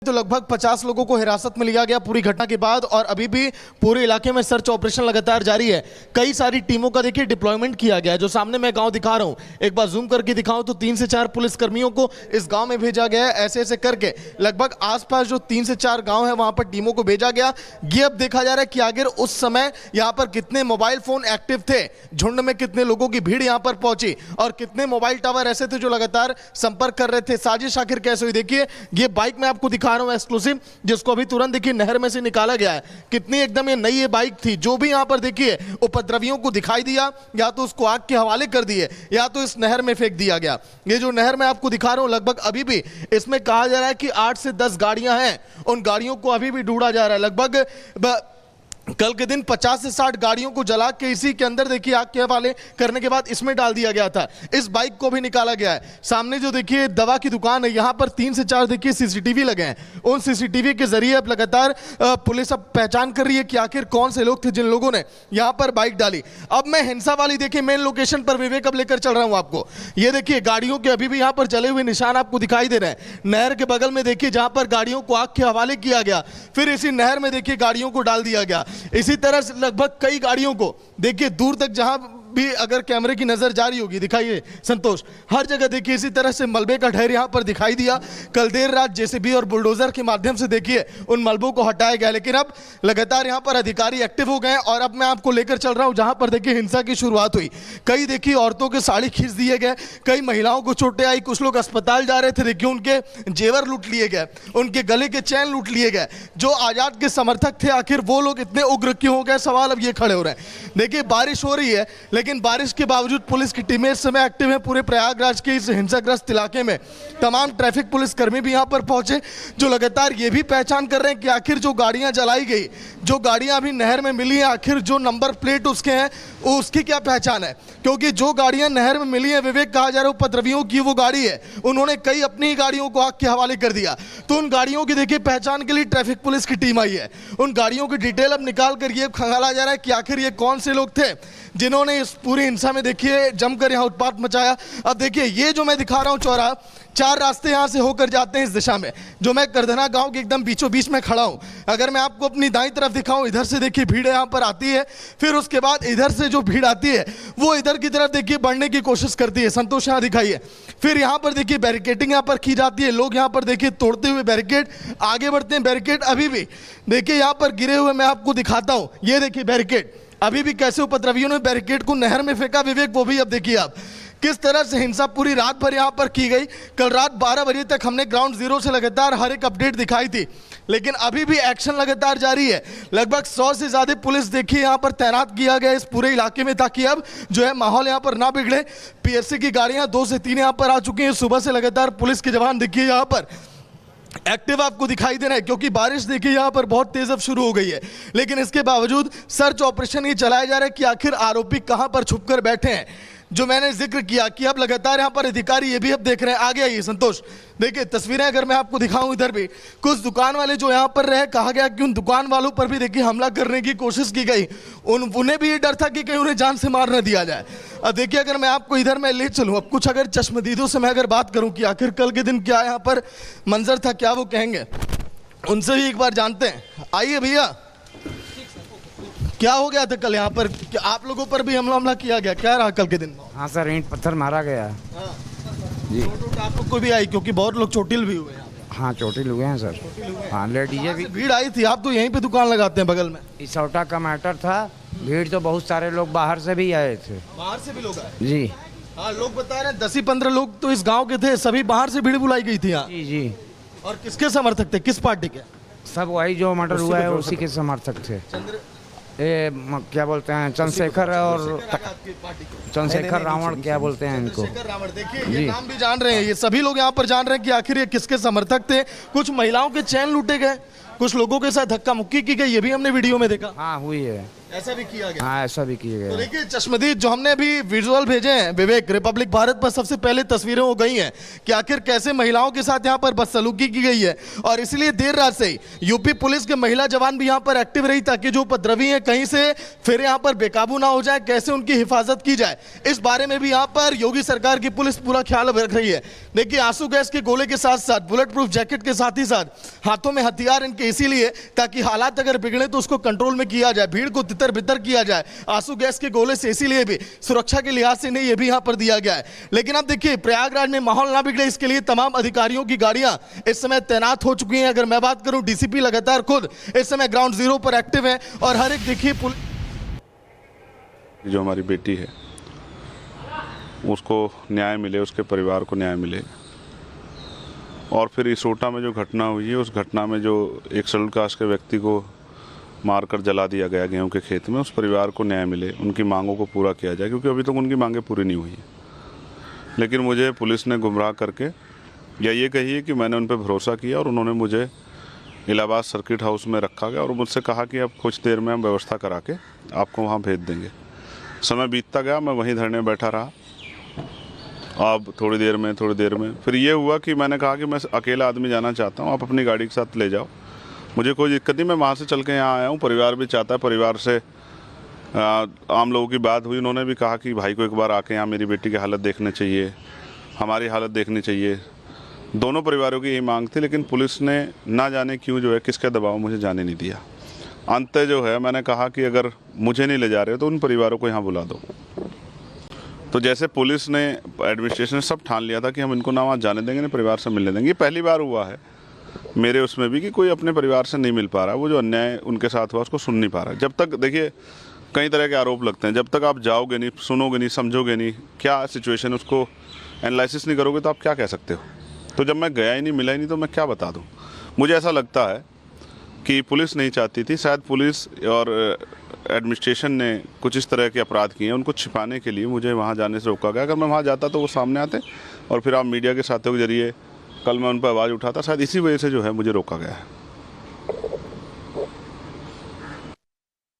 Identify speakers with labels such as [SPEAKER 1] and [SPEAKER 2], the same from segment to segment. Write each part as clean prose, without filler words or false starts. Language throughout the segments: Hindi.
[SPEAKER 1] तो लगभग 50 लोगों को हिरासत में लिया गया पूरी घटना के बाद, और अभी भी पूरे इलाके में सर्च ऑपरेशन लगातार जारी है। कई सारी टीमों का देखिए डिप्लॉयमेंट किया गया है। जो सामने मैं गांव दिखा रहा हूं, एक बार जूम करके दिखाऊं तो 3 से 4 पुलिस कर्मियों को इस गांव में भेजा गया है। ऐसे ऐसे करके लगभग आसपास जो 3 से 4 गांव है वहां पर टीमों को भेजा गया। ये अब देखा जा रहा है कि आखिर उस समय यहां पर कितने मोबाइल फोन एक्टिव थे, झुंड में कितने लोगों की भीड़ यहां पर पहुंची और कितने मोबाइल टावर ऐसे थे जो लगातार संपर्क कर रहे थे। साजिश आखिर कैसे हुई, देखिए ये बाइक मैं आपको दिखा रहा हूं एक्सक्लूसिव, जिसको अभी तुरंत देखिए नहर में से निकाला गया है। कितनी एकदम ये नई ये बाइक थी। जो भी यहां पर देखिए उपद्रवियों को दिखाई दिया, या तो उसको आग के हवाले कर दिए या तो इस नहर में फेंक दिया गया। ये जो नहर मैं आपको दिखा रहा हूं, लगभग अभी भी इसमें कहा जा रहा है कि 8 से 10 गाड़ियां हैं, उन गाड़ियों को अभी भी ढूंढा जा रहा है। लगभग कल के दिन 50 से 60 गाड़ियों को जला के इसी के अंदर देखिए आग के हवाले करने के बाद इसमें डाल दिया गया था। इस बाइक को भी निकाला गया है। सामने जो देखिए दवा की दुकान है, यहां पर 3 से 4 देखिए सीसीटीवी लगे हैं। उन सीसीटीवी के जरिए अब लगातार पुलिस अब पहचान कर रही है कि आखिर कौन से लोग थे जिन लोगों ने यहां पर बाइक डाली। अब मैं हिंसा वाली देखिए मेन लोकेशन पर विवेक अब लेकर चल रहा हूं आपको। ये देखिए गाड़ियों के अभी भी यहां पर जले हुए निशान आपको दिखाई दे रहे हैं। नहर के बगल में देखिए जहां पर गाड़ियों को आग के हवाले किया गया, फिर इसी नहर में देखिए गाड़ियों को डाल दिया गया। इसी तरह से लगभग कई गाड़ियों को देखिए दूर तक जहां भी अगर कैमरे की नजर जारी होगी, दिखाइए संतोष, हर जगह देखिए इसी तरह से मलबे का ढेर यहां पर दिखाई दिया। कल देर रात जेसीबी और बुलडोजर के माध्यम से देखिए उन मलबों को हटाया गया, लेकिन अब लगातार यहां पर अधिकारी एक्टिव हो गए। और अब मैं आपको लेकर चल रहा हूं जहां पर देखिए हिंसा की शुरुआत हुई। कई देखिए औरतों के साड़ी खींच दिए गए, कई महिलाओं को चोटें आई, कुछ लोग अस्पताल जा रहे थे, देखिए उनके जेवर लूट लिए गए, उनके गले के चैन लूट लिए गए। जो आजाद के समर्थक थे आखिर वो लोग इतने उग्र क्यों हो गए, सवाल अब ये खड़े हो रहे हैं। देखिए बारिश हो रही है, लेकिन बारिश के बावजूद पुलिस की टीमें इस समय एक्टिव है पूरे प्रयागराज के इस हिंसाग्रस्त इलाके में। तमाम ट्रैफिक पुलिस कर्मी भी यहां पर पहुंचे, जो लगातार ये भी पहचान कर रहे हैं कि आखिर जो गाड़ियां जलाई गई, जो गाड़ियां अभी नहर में मिली हैं, आखिर जो नंबर प्लेट उसके हैं उसकी क्या पहचान है। क्योंकि जो गाड़ियां नहर में मिली हैं, विवेक कहा जा रहा है उपद्रवियों की वो गाड़ी है, उन्होंने कई अपनी ही गाड़ियों को आग के हवाले कर दिया। तो उन गाड़ियों की देखिए पहचान के लिए ट्रैफिक पुलिस की टीम आई है। उन गाड़ियों की डिटेल अब निकाल कर ये खंगाला जा रहा है कि आखिर ये कौन से लोग थे जिन्होंने इस पूरी हिंसा में देखिए जमकर यहां उत्पात मचाया। अब देखिए ये जो मैं दिखा रहा हूं चौराहा, 4 रास्ते यहां से होकर जाते हैं इस दिशा में। जो मैं करधना गांव के एकदम बीचों बीच में खड़ा हूं, अगर मैं आपको अपनी दाईं तरफ दिखाऊं, इधर से देखिए भीड़ यहां पर आती है, फिर उसके बाद इधर से जो भीड़ आती है वो इधर की तरफ देखिए बढ़ने की कोशिश करती है। संतोष यहां दिखाइए। फिर यहां पर देखिए बैरिकेडिंग यहां पर की जाती है, लोग यहां पर देखिए तोड़ते हुए बैरिकेड आगे बढ़ते हैं। बैरिकेड अभी भी देखिए यहां पर गिरे हुए मैं आपको दिखाता हूं। ये देखिए बैरिकेड अभी भी कैसे उपद्रवियों ने बैरिकेड को नहर में फेंका, विवेक वो भी अब देखिए आप किस तरह से हिंसा पूरी रात भर यहां पर की गई। कल रात 12 बजे तक हमने ग्राउंड जीरो से लगातार हर एक अपडेट दिखाई थी, लेकिन अभी भी एक्शन लगातार जारी है। लगभग 100 से ज्यादा पुलिस देखिए यहां पर तैनात किया गया इस पूरे इलाके में, ताकि अब जो है माहौल यहां पर ना बिगड़े। पीएससी की गाड़ियां 2 से 3 यहां पर आ चुकी हैं। सुबह से लगातार पुलिस के जवान देखिए यहां पर एक्टिव आपको दिखाई दे रहा है, क्योंकि बारिश देखिए यहां पर बहुत तेज अब शुरू हो गई है। लेकिन इसके बावजूद सर्च ऑपरेशन ये चलाया जा रहा है कि आखिर आरोपी कहां पर छुपकर बैठे हैं। जो मैंने जिक्र किया कि अब लगातार यहां पर अधिकारी ये भी अब देख रहे हैं। आगे आइए संतोष, देखिए तस्वीरें अगर मैं आपको दिखाऊं, इधर भी कुछ दुकान वाले जो यहां पर रहे, कहा गया कि उन दुकान वालों पर भी देखिए हमला करने की कोशिश की गई। उन्हें भी ये डर था कि कहीं उन्हें जान से मार न दिया जाए। अब देखिए अगर मैं आपको इधर मैं ले चलूं, अब कुछ अगर चश्मदीदों से मैं अगर बात करूं कि आखिर कल के दिन क्या यहाँ पर मंजर था, क्या वो कहेंगे, उनसे भी एक बार जानते हैं। आइए भैया, क्या हो गया था कल यहाँ पर? आप लोगों पर भी हमला किया गया, क्या रहा कल के दिन?
[SPEAKER 2] हाँ सर, ईंट पत्थर मारा गया।
[SPEAKER 1] हाँ।
[SPEAKER 2] जी,
[SPEAKER 1] चोट आप लोग को भी आई, क्योंकि बहुत लोग चोटिल भी हुए हैं।
[SPEAKER 2] हाँ चोटिल हुए हैं सर। हाँ लेडीजें भी।
[SPEAKER 1] भीड़ आई थी, आप तो यहीं पे दुकान लगाते हैं बगल में।
[SPEAKER 2] इसौटा का मैटर था, भीड़ तो बहुत सारे लोग बाहर से भी आए थे।
[SPEAKER 1] बाहर से भी लोग आए?
[SPEAKER 2] जी
[SPEAKER 1] हाँ, लोग बता रहे हैं 10 ही 15 लोग तो इस गांव के थे, सभी बाहर से भीड़ बुलाई गई थी यहाँ।
[SPEAKER 2] जी जी।
[SPEAKER 1] और किसके समर्थक थे, किस पार्टी के?
[SPEAKER 2] सब वही जो मर्डर हुआ है उसी के समर्थक थे। क्या बोलते हैं, चंद्रशेखर और चंद्रशेखर रावण, क्या बोलते हैं इनको,
[SPEAKER 1] रावण। देखिए ये नाम भी जान रहे हैं, ये सभी लोग यहाँ पर जान रहे हैं कि आखिर ये किसके समर्थक थे। कुछ महिलाओं के चैन लूटे गए, कुछ लोगों के साथ धक्का मुक्की की गई, ये भी हमने वीडियो में देखा।
[SPEAKER 2] हाँ हुई है।
[SPEAKER 1] ऐसा भी किया गया।
[SPEAKER 2] हाँ ऐसा भी किया
[SPEAKER 1] तो
[SPEAKER 2] गया।
[SPEAKER 1] देखिए चश्मदीद, जो हमने अभी विजुअल भेजे हैं विवेक, रिपब्लिक भारत पर सबसे पहले तस्वीरें वो गई हैं कि आखिर कैसे महिलाओं के साथ यहाँ पर बदसलूकी की गई है, और इसलिए देर रात से ही यूपी पुलिस के महिला जवान भी यहाँ पर एक्टिव रही ताकि जो उपद्रवी हैं कहीं से फिर यहाँ पर बेकाबू ना हो जाए, कैसे उनकी हिफाजत की जाए, इस बारे में भी यहाँ पर योगी सरकार की पुलिस पूरा ख्याल रख रही है। देखिए आंसू गैस के गोले के साथ साथ बुलेट प्रूफ जैकेट के साथ ही साथ हाथों में हथियार इनके इसीलिए ताकि हालात अगर बिगड़े तो उसको कंट्रोल में किया जाए, भीड़ को तितर बितर किया जाए। आंसू गैस के गोले से इसीलिए भी सुरक्षा के लिहाज से नहीं, ये भी यहां पर दिया गया है। लेकिन अब देखिए प्रयागराज में माहौल ना बिगड़े इसके लिए तमाम अधिकारियों की गाड़ियां इस समय तैनात हो चुकी हैं। अगर मैं बात करूं, डीसीपी लगातार खुद इस समय ग्राउंड जीरो पर एक्टिव है और हर एक देखिए
[SPEAKER 3] जो हमारी बेटी है उसको न्याय मिले, उसके परिवार को न्याय मिले। और फिर इसोटा में जो घटना हुई है उस घटना में जो एक शेड्यूल कास्ट के व्यक्ति को मारकर जला दिया गया गेहूं के खेत में, उस परिवार को न्याय मिले, उनकी मांगों को पूरा किया जाए, क्योंकि अभी तक उनकी मांगें पूरी नहीं हुई हैं। लेकिन मुझे पुलिस ने गुमराह करके या ये कहिए कि मैंने उन पर भरोसा किया और उन्होंने मुझे इलाहाबाद सर्किट हाउस में रखा गया और मुझसे कहा कि अब कुछ देर में हम व्यवस्था करा के आपको वहाँ भेज देंगे। समय बीतता गया, मैं वहीं धरने बैठा रहा। अब थोड़ी देर में फिर ये हुआ कि मैंने कहा कि मैं अकेला आदमी जाना चाहता हूँ, आप अपनी गाड़ी के साथ ले जाओ, मुझे कोई दिक्कत नहीं, मैं वहाँ से चल के यहाँ आया हूँ। परिवार भी चाहता है, परिवार से आम लोगों की बात हुई, उन्होंने भी कहा कि भाई को एक बार आके यहाँ मेरी बेटी की हालत देखनी चाहिए, हमारी हालत देखनी चाहिए। दोनों परिवारों की यही मांग थी, लेकिन पुलिस ने ना जाने क्यों जो है किसके दबाव मुझे जाने नहीं दिया। अंत जो है मैंने कहा कि अगर मुझे नहीं ले जा रहे तो उन परिवारों को यहाँ बुला दो। तो जैसे पुलिस ने, एडमिनिस्ट्रेशन ने सब ठान लिया था कि हम इनको ना वहाँ जाने देंगे, ना परिवार से मिलने देंगे। ये पहली बार हुआ है मेरे उसमें भी कि कोई अपने परिवार से नहीं मिल पा रहा, वो जो अन्याय उनके साथ हुआ उसको सुन नहीं पा रहा। जब तक देखिए कई तरह के आरोप लगते हैं, जब तक आप जाओगे नहीं, सुनोगे नहीं, समझोगे नहीं क्या सिचुएशन, उसको एनालिसिस नहीं करोगे तो आप क्या कह सकते हो। तो जब मैं गया ही नहीं, मिला ही नहीं, तो मैं क्या बता दूँ। मुझे ऐसा लगता है कि पुलिस नहीं चाहती थी, शायद पुलिस और एडमिनिस्ट्रेशन ने कुछ इस तरह के अपराध किए हैं, उनको छिपाने के लिए मुझे वहाँ जाने से रोका गया। अगर मैं वहाँ जाता तो वो सामने आते और फिर आप मीडिया के साथियों के जरिए कल मैं उन पर आवाज़ उठाता, शायद इसी वजह से जो है मुझे रोका गया है।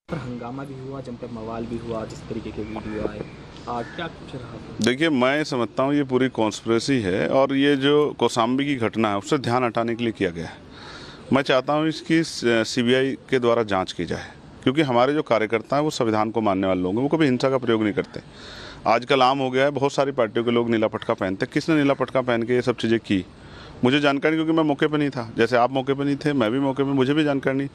[SPEAKER 4] हंगामा भी हुआ, जम पे मवाल भी हुआ, जिस तरीके के वीडियो आए, क्या कुछ रहा?
[SPEAKER 3] देखिए मैं समझता हूँ ये पूरी कॉन्स्पिरेसी है और ये जो कौशाम्बी की घटना है उससे ध्यान हटाने के लिए किया गया है। मैं चाहता हूँ इसकी सीबीआई के द्वारा जांच की जाए, क्योंकि हमारे जो कार्यकर्ता हैं वो संविधान को मानने वाले लोग हैं, वो कभी हिंसा का प्रयोग नहीं करते। आजकल आम हो गया है, बहुत सारी पार्टियों के लोग नीला पटका पहनते। किसने नीला पटका पहन के ये सब चीज़ें की मुझे जानकारी, क्योंकि मैं मौके पर नहीं था, जैसे आप मौके पर नहीं थे, मैं भी मौके पर, मुझे भी जानकारी नहीं।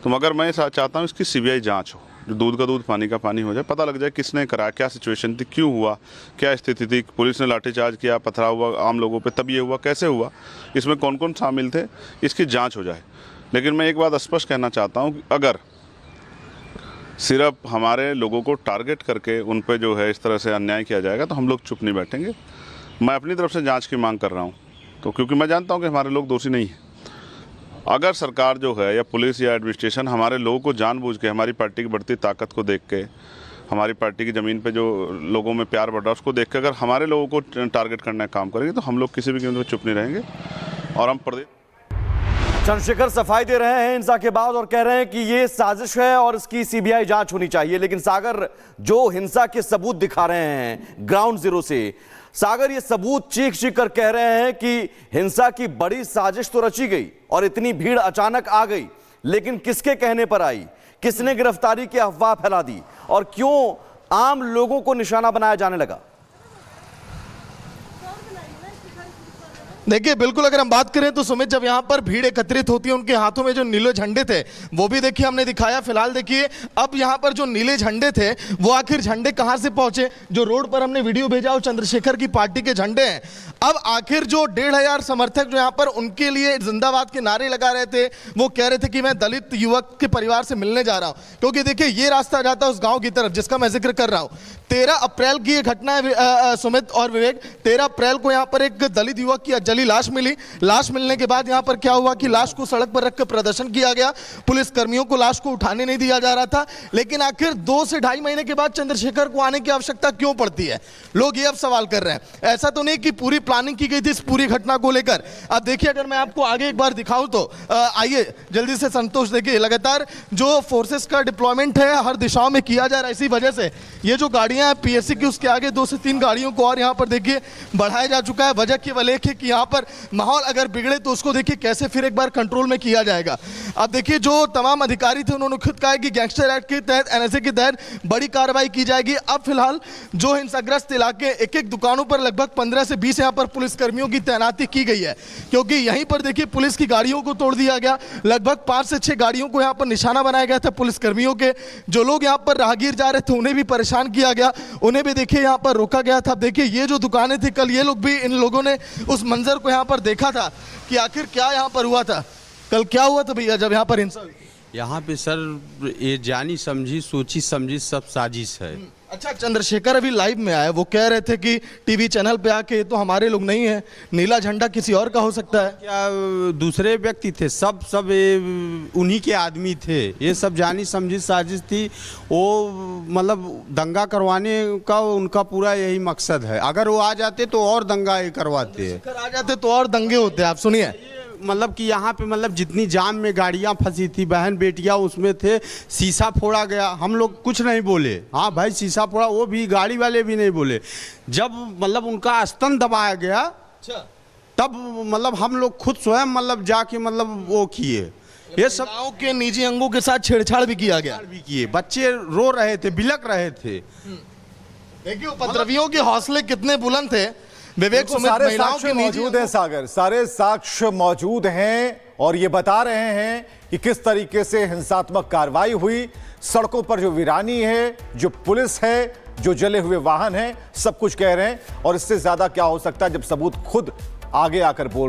[SPEAKER 3] तो मगर मैं चाहता हूँ इसकी सीबीआई जाँच हो, जो दूध का दूध पानी का पानी हो जाए, पता लग जाए किसने कराया, क्या सिचुएशन थी, क्यों हुआ, क्या स्थिति थी, पुलिस ने लाठीचार्ज किया, पथराव हुआ आम लोगों पे, तब ये हुआ, कैसे हुआ, इसमें कौन कौन शामिल थे, इसकी जांच हो जाए। लेकिन मैं एक बात स्पष्ट कहना चाहता हूं कि अगर सिर्फ हमारे लोगों को टारगेट करके उन पे जो है इस तरह से अन्याय किया जाएगा तो हम लोग चुप नहीं बैठेंगे। मैं अपनी तरफ से जाँच की मांग कर रहा हूँ, तो क्योंकि मैं जानता हूँ कि हमारे लोग दोषी नहीं हैं। अगर सरकार जो है या पुलिस या एडमिनिस्ट्रेशन हमारे लोगों को जानबूझ के, हमारी पार्टी की बढ़ती ताकत को देख के, हमारी पार्टी की ज़मीन पे जो लोगों में प्यार बढ़ रहा है उसको देख के अगर हमारे लोगों को टारगेट करने का काम करेंगे तो हम लोग किसी भी कीमत पर चुप नहीं रहेंगे। और हम प्रदेश
[SPEAKER 5] चंद्रशेखर सफाई दे रहे हैं हिंसा के बाद और कह रहे हैं कि ये साजिश है और इसकी सीबीआई जांच होनी चाहिए। लेकिन सागर जो हिंसा के सबूत दिखा रहे हैं ग्राउंड जीरो से, सागर ये सबूत चीख चीख कर कह रहे हैं कि हिंसा की बड़ी साजिश तो रची गई और इतनी भीड़ अचानक आ गई, लेकिन किसके कहने पर आई, किसने गिरफ्तारी की अफवाह फैला दी और क्यों आम लोगों को निशाना बनाया जाने लगा।
[SPEAKER 1] देखिए बिल्कुल अगर हम बात करें तो सुमित, जब यहाँ पर भीड़ एकत्रित होती है, उनके हाथों में जो नीले झंडे थे वो भी देखिए हमने दिखाया। फिलहाल देखिए अब यहाँ पर जो नीले झंडे थे वो आखिर झंडे कहाँ से पहुंचे, जो रोड पर हमने वीडियो भेजा वो चंद्रशेखर की पार्टी के झंडे हैं। अब आखिर जो 1500 समर्थक जो यहाँ पर उनके लिए जिंदाबाद के नारे लगा रहे थे, वो कह रहे थे कि मैं दलित युवक के परिवार से मिलने जा रहा हूँ, क्योंकि देखिए ये रास्ता जाता है उस गाँव की तरफ जिसका मैं जिक्र कर रहा हूँ। 13 अप्रैल की ये घटना है सुमित और विवेक। 13 अप्रैल को यहाँ पर एक दलित युवक की फाइनली लाश मिली। लाश मिलने के बाद यहाँ पर क्या हुआ कि लाश को सड़क पर रखकर प्रदर्शन किया गया। पुलिस कर्मियों को लाश को उठाने नहीं दिया जा रहा था, लेकिन आखिर 2 से ढाई महीने के बाद चंद्रशेखर को आने की आवश्यकता क्यों पड़ती है, लोग ये अब सवाल कर रहे हैं। ऐसा तो नहीं कि पूरी प्लानिंग की गई थी इस पूरी घटना को लेकर। अब देखिए, अगर मैं आपको आगे एक बार दिखाऊं तो आइए जल्दी से संतोष, देखिए लगातार जो फोर्सेस का डिप्लॉयमेंट है हर दिशाओं में किया जा रहा है। इसी वजह से ये जो गाड़ियां हैं पीएससी की, उसके आगे 2 से 3 गाड़ियों को और यहाँ पर देखिए बढ़ाया जा चुका है। वजह केवल एक है कि यहाँ पर माहौल अगर बिगड़े तो उसको देखिए कैसे फिर एक बार कंट्रोल में किया जाएगा। अब देखिए जो तमाम अधिकारी थे उन्होंने खुद कहा है कि गैंगस्टर एक्ट के तहत, एनएसए के तहत बड़ी कार्रवाई की जाएगी। अब फिलहाल जो हिंसाग्रस्त इलाके, एक दुकानों पर लगभग 15 से 20 यहाँ पर पुलिस कर्मियों की तैनाती की गई है, क्योंकि यहीं पर देखिए पुलिस की गाड़ियों को तोड़ दिया गया। लगभग 5 से 6 गाड़ियों को यहाँ पर निशाना बनाया गया था पुलिस कर्मियों के। जो लोग यहाँ पर राहगीर जा रहे थे उन्हें भी परेशान किया गया, उन्हें भी देखिए यहाँ पर रोका गया था। देखिए ये जो दुकानें थी, कल ये लोग भी, इन लोगों ने उस मंजर को यहाँ पर देखा था कि आखिर क्या यहाँ पर हुआ था। कल क्या हुआ था भैया जब यहाँ पर हिंसा हुई?
[SPEAKER 6] यहाँ पे सर ये जानी समझी, सोची समझी सब साजिश है।
[SPEAKER 1] अच्छा, चंद्रशेखर अभी लाइव में आए, वो कह रहे थे कि टीवी चैनल पे आके तो हमारे लोग नहीं है, नीला झंडा किसी और का हो सकता है।
[SPEAKER 6] क्या दूसरे व्यक्ति थे? सब ये उन्हीं के आदमी थे। ये सब जानी समझी साजिश थी। वो मतलब दंगा करवाने का उनका पूरा यही मकसद है। अगर वो आ जाते तो और दंगा ये करवाते हैं।
[SPEAKER 1] आ जाते तो और दंगे होते। आप सुनिए,
[SPEAKER 6] मतलब कि यहाँ पे मतलब जितनी जाम में गाड़ियाँ फंसी थी, बहन बेटियाँ उसमें थे, शीशा फोड़ा गया, हम लोग कुछ नहीं बोले। हाँ भाई शीशा फोड़ा, वो भी गाड़ी वाले भी नहीं बोले। जब मतलब उनका स्तन दबाया गया तब मतलब हम लोग खुद स्वयं मतलब जाके मतलब वो किए। ये सब
[SPEAKER 1] गाँव के निजी अंगों के साथ छेड़छाड़ भी किया गया,
[SPEAKER 6] भी किए। बच्चे रो रहे थे, बिलक रहे थे।
[SPEAKER 1] देखिए उपद्रवियों के हौसले कितने बुलंद थे। विवेक
[SPEAKER 7] तो
[SPEAKER 1] समेत
[SPEAKER 7] सारे
[SPEAKER 1] महिलाओं
[SPEAKER 7] साक्ष्य
[SPEAKER 1] के निजी
[SPEAKER 7] मौजूद हैं सागर, सारे साक्ष्य मौजूद हैं और ये बता रहे हैं कि किस तरीके से हिंसात्मक कार्रवाई हुई। सड़कों पर जो वीरानी है, जो पुलिस है, जो जले हुए वाहन हैं, सब कुछ कह रहे हैं। और इससे ज्यादा क्या हो सकता है जब सबूत खुद आगे आकर बोल